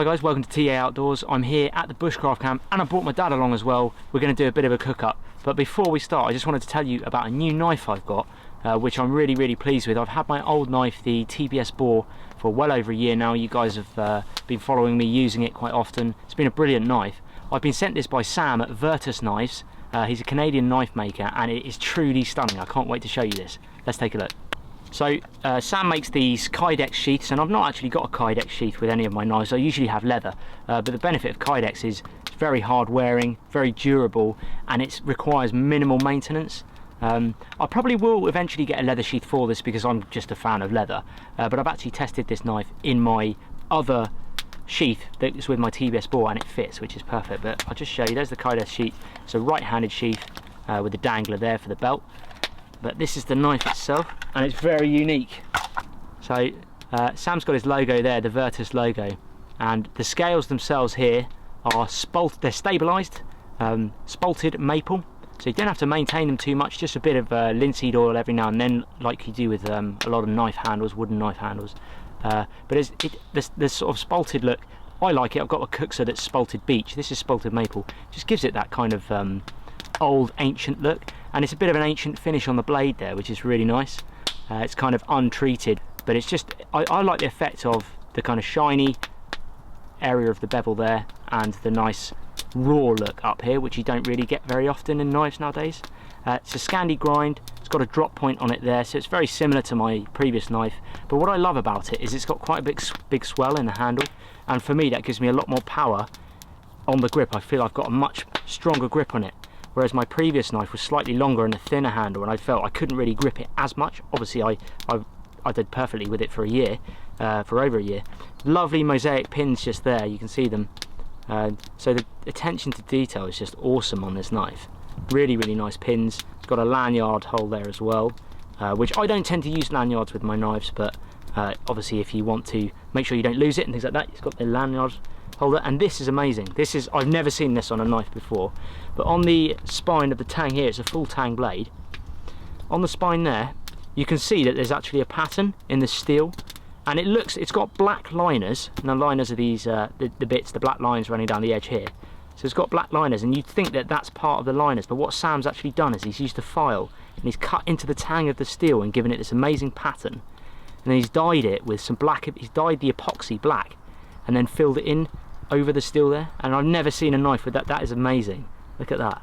Hi guys, welcome to TA Outdoors. I'm here at the Bushcraft camp and I brought my dad along as well. We're going to do a bit of a cook up. But before we start, I just wanted to tell you about a new knife I've got, which I'm really pleased with. I've had my old knife, the TBS Bore, for well over a year now. You guys have been following me using it quite often. It's been a brilliant knife. I've been sent this by Sam at Virtue Knives. He's a Canadian knife maker and it is truly stunning. I can't wait to show you this. Let's take a look. So Sam makes these Kydex sheaths, and I've not actually got a Kydex sheath with any of my knives. I usually have leather, but the benefit of Kydex is it's very hard wearing, very durable, and it requires minimal maintenance. I probably will eventually get a leather sheath for this because I'm just a fan of leather, but I've actually tested this knife in my other sheath that's with my TBS Bore and it fits, which is perfect. But I'll just show you. There's the Kydex sheath. It's a right-handed sheath with the dangler there for the belt. But this is the knife itself, and it's very unique. So Sam's got his logo there, the Virtus logo, and the scales themselves here are they're stabilised, spalted maple, so you don't have to maintain them too much, just a bit of linseed oil every now and then, like you do with a lot of knife handles, wooden knife handles. But this sort of spalted look, I like it. I've got a Cookser that's spalted beech. This is spalted maple. Just gives it that kind of old ancient look, and it's a bit of an ancient finish on the blade there, which is really nice. It's kind of untreated, but it's just I like the effect of the kind of shiny area of the bevel there and the nice raw look up here, which you don't really get very often in knives nowadays. It's a Scandi grind. It's got a drop point on it there, so it's very similar to my previous knife, but what I love about it is it's got quite a big swell in the handle, and for me that gives me a lot more power on the grip. I feel I've got a much stronger grip on it, whereas my previous knife was slightly longer and a thinner handle, and I felt I couldn't really grip it as much. Obviously I did perfectly with it for a year, for over a year. Lovely mosaic pins just there, you can see them. So the attention to detail is just awesome on this knife. Really nice pins. It's got a lanyard hole there as well, which I don't tend to use lanyards with my knives, but obviously if you want to make sure you don't lose it and things like that, it's got the lanyard holder. And this is amazing. I've never seen this on a knife before, but on the spine of the tang here, it's a full tang blade. On the spine there, you can see that there's actually a pattern in the steel, and it's got black liners, and the liners are these the black lines running down the edge here. So it's got black liners, and you'd think that that's part of the liners, but what Sam's actually done is he's used a file and he's cut into the tang of the steel and given it this amazing pattern, and then he's dyed it with some black. He's dyed the epoxy black and then filled it in over the steel there, and I've never seen a knife with that. That is amazing. Look at that.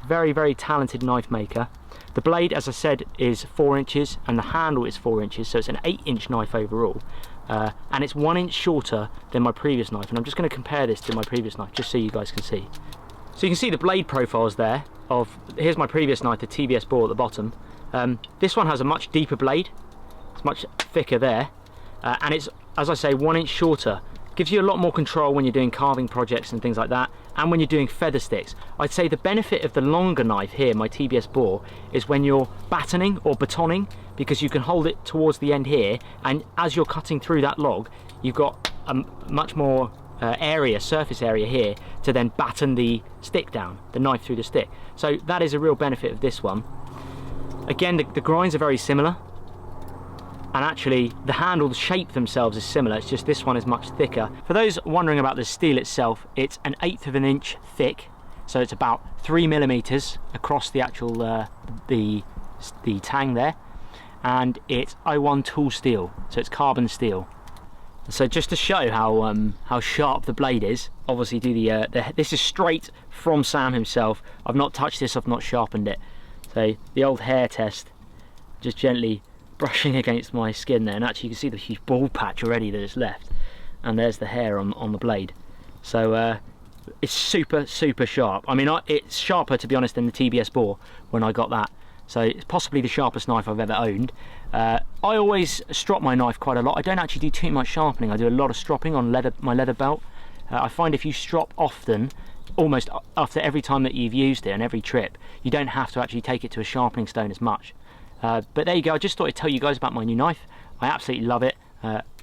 Very talented knife maker. The blade, as I said, is 4 inches and the handle is 4 inches, so it's an 8-inch knife overall, and it's 1 inch shorter than my previous knife. And I'm just going to compare this to my previous knife just so you guys can see. So you can see the blade profiles there here's my previous knife, the TBS Bore at the bottom. This one has a much deeper blade. It's much thicker there, and it's, as I say, 1 inch shorter. Gives you a lot more control when you're doing carving projects and things like that, and when you're doing feather sticks. I'd say the benefit of the longer knife here, my TBS Bore, is when you're batoning or batoning, because you can hold it towards the end here, and as you're cutting through that log, you've got a much more surface area here to then batten the stick down, the knife through the stick. So that is a real benefit of this one. Again, the grinds are very similar, and actually the handle, the shape themselves is similar, it's just this one is much thicker. For those wondering about the steel itself, it's an 1/8 of an inch thick, so it's about 3mm across the actual the tang there, and it's 01 tool steel, so it's carbon steel. So just to show how sharp the blade is, obviously this is straight from Sam himself. I've not touched this, I've not sharpened it. So the old hair test, just gently brushing against my skin there, and actually you can see the huge bald patch already that is left, and there's the hair on the blade. So it's super sharp. I mean, it's sharper, to be honest, than the TBS Bore when I got that, so it's possibly the sharpest knife I've ever owned. I always strop my knife quite a lot. I don't actually do too much sharpening. I do a lot of stropping on my leather belt. I find if you strop often, almost after every time that you've used it and every trip, you don't have to actually take it to a sharpening stone as much. But there you go. I just thought I'd tell you guys about my new knife. I absolutely love it.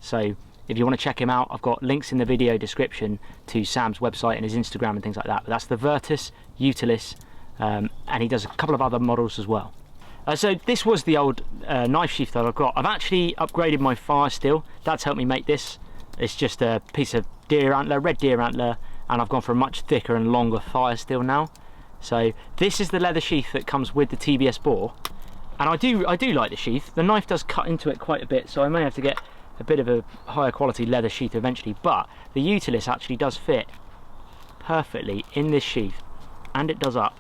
So if you want to check him out, I've got links in the video description to Sam's website and his Instagram and things like that. But that's the Virtue Utilis, and he does a couple of other models as well. So this was the old knife sheath that I've got. I've actually upgraded my fire steel. That's helped me make this. It's just a piece of deer antler, red deer antler, and I've gone for a much thicker and longer fire steel now. So this is the leather sheath that comes with the TBS bore, and I do like the sheath. The knife does cut into it quite a bit, so I may have to get a bit of a higher quality leather sheath eventually, but the Utilis actually does fit perfectly in this sheath, and it does up,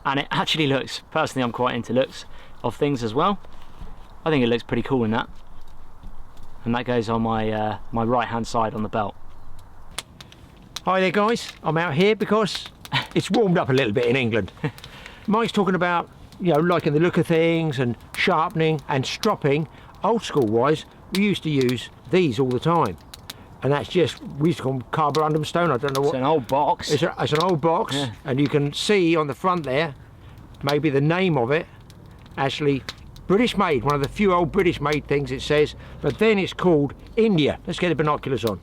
and it actually looks, personally I'm quite into looks of things as well. I think it looks pretty cool in that, and that goes on my my right hand side on the belt. Hi there guys, I'm out here because it's warmed up a little bit in England. Mike's talking about, you know, liking the look of things and sharpening and stropping. Old school wise, we used to use these all the time, and that's just, we used to call them carborundum stone. I don't know what. It's an old box. It's an old box, yeah. And you can see on the front there, maybe the name of it, actually British made, one of the few old British made things it says, but then it's called India. Let's get the binoculars on.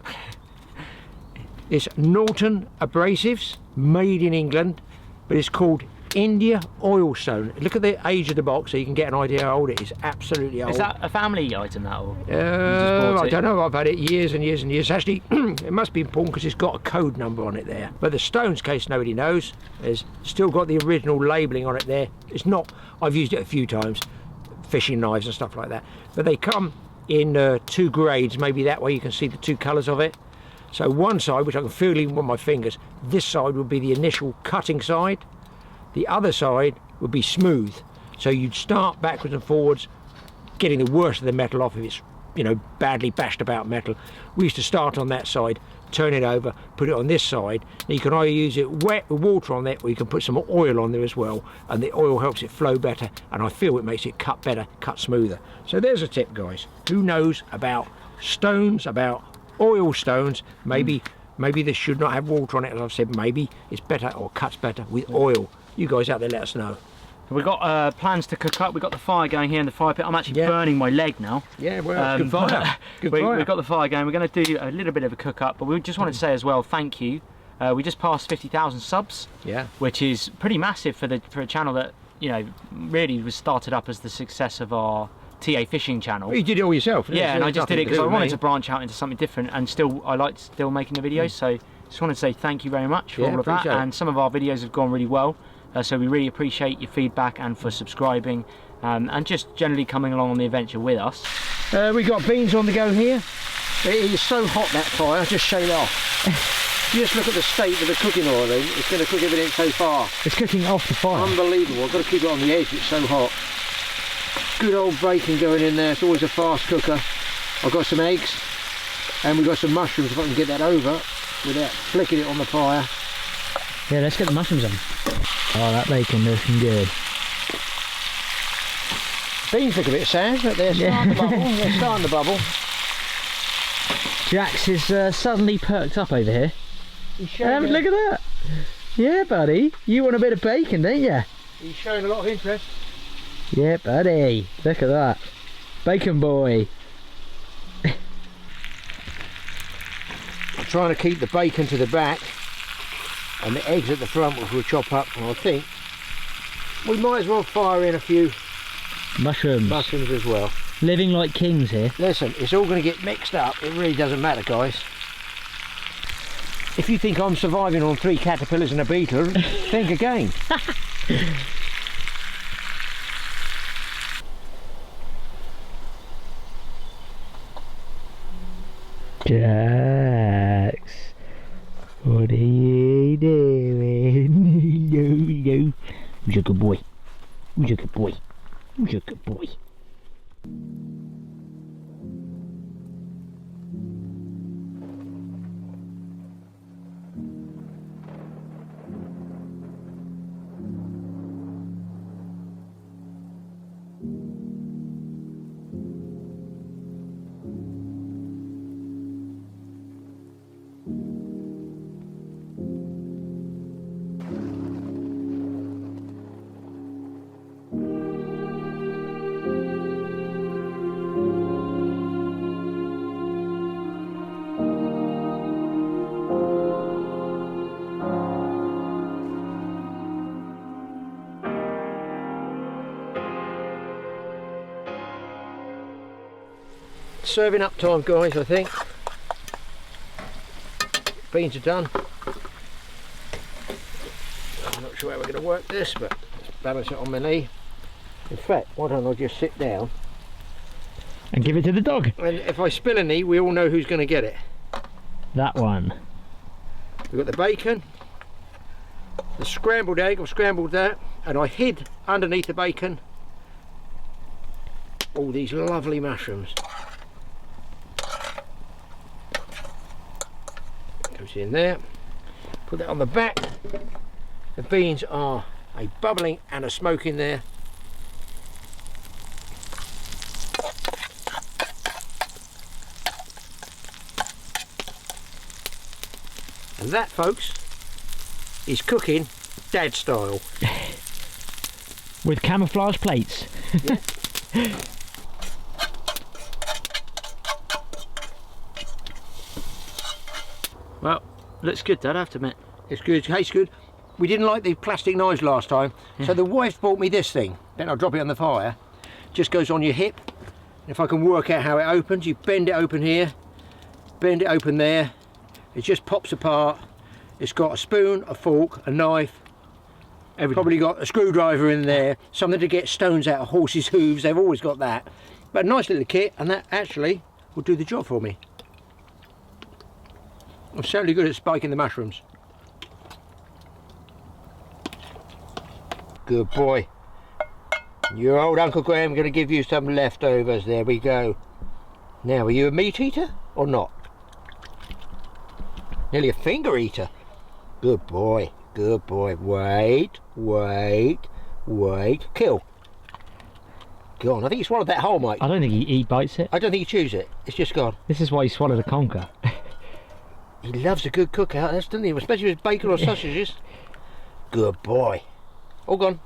It's Norton Abrasives, made in England, but it's called India oil stone. Look at the age of the box so you can get an idea how old it is. Absolutely old. Is that a family item, that, or I don't know, I've had it years and years and years. Actually, it must be important because it's got a code number on it there. But the stones, in case nobody knows, has still got the original labelling on it there. It's not, I've used it a few times, fishing knives and stuff like that. But they come in 2 grades, maybe that way you can see the 2 colours of it. So one side, which I can feel even with my fingers, this side would be the initial cutting side. The other side would be smooth. So you'd start backwards and forwards, getting the worst of the metal off if it's, you know, badly bashed about metal. We used to start on that side, turn it over, put it on this side. Now you can either use it wet with water on there, or you can put some oil on there as well, and the oil helps it flow better, and I feel it makes it cut better, cut smoother. So there's a tip, guys. Who knows about stones, about oil stones? Maybe this should not have water on it, as I've said. Maybe it's better or cuts better with oil. You guys out there, let us know. We've got plans to cook up. We've got the fire going here in the fire pit. I'm actually burning my leg now. Yeah, well, good fire. Good fire. We've got the fire going. We're going to do a little bit of a cook up, but we just wanted to say as well, thank you. We just passed 50,000 subs, yeah, which is pretty massive for a channel that, you know, really was started up as the success of our TA fishing channel. Well, you did it all yourself. Yeah, and I just did it because I wanted to branch out into something different, and I like still making the videos. So just want to say thank you very much for all of that. And some of our videos have gone really well. So we really appreciate your feedback and for subscribing, and just generally coming along on the adventure with us. We've got beans on the go here. It is so hot, that fire, I just shut it off. Just look at the state of the cooking oil in. It's going to cook everything so far. It's cooking off the fire. Unbelievable. I've got to keep it on the edge, it's so hot. Good old bacon going in there. It's always a fast cooker. I've got some eggs, and we've got some mushrooms, if I can get that over without flicking it on the fire. Yeah, let's get the mushrooms on. Oh, that bacon looking good. Beans look a bit sad, but they're starting to bubble. They're starting to bubble. Jax is suddenly perked up over here. Look at that. Yeah, buddy. You want a bit of bacon, don't you? He's showing a lot of interest. Yeah, buddy. Look at that. Bacon boy. I'm trying to keep the bacon to the back and the eggs at the front, which we'll chop up, and I think we might as well fire in a few mushrooms as well. Living like kings here. Listen, it's all going to get mixed up. It really doesn't matter, guys. If you think I'm surviving on 3 caterpillars and a beetle, think again. Jax, what are you doing? Who's a good boy? Who's a good boy? Who's a good boy? Serving up time, guys, I think. beans are done. I'm not sure how we're going to work this, but balance it on my knee. In fact, why don't I just sit down And give it to the dog. and if I spill any, we all know who's going to get it. That one. We've got the bacon, the scrambled egg, I've scrambled that, and I hid underneath the bacon all these lovely mushrooms. Goes in there, put that on the back. The beans are a bubbling and a smoke in there. And that, folks, is cooking dad style. With camouflage plates. Yeah. Well, looks good, Dad, I have to admit. It's good, tastes good. We didn't like the plastic knives last time, so the wife bought me this thing. Then I'll drop it on the fire. Just goes on your hip. If I can work out how it opens, you bend it open here, bend it open there. It just pops apart. It's got a spoon, a fork, a knife. Everything. Probably got a screwdriver in there, something to get stones out of horses' hooves. They've always got that. But a nice little kit, and that actually will do the job for me. I'm certainly good at spiking the mushrooms. Good boy. Your old Uncle Graham going to give you some leftovers. There we go. Now, are you a meat eater or not? Nearly a finger eater. Good boy. Good boy. Wait, wait, wait. Kill. Go on. I think he swallowed that whole, Mike. I don't think he bites it. I don't think he chews it. It's just gone. This is why he swallowed a conker. He loves a good cookout, doesn't he? Especially with bacon or sausages. Good boy. All gone.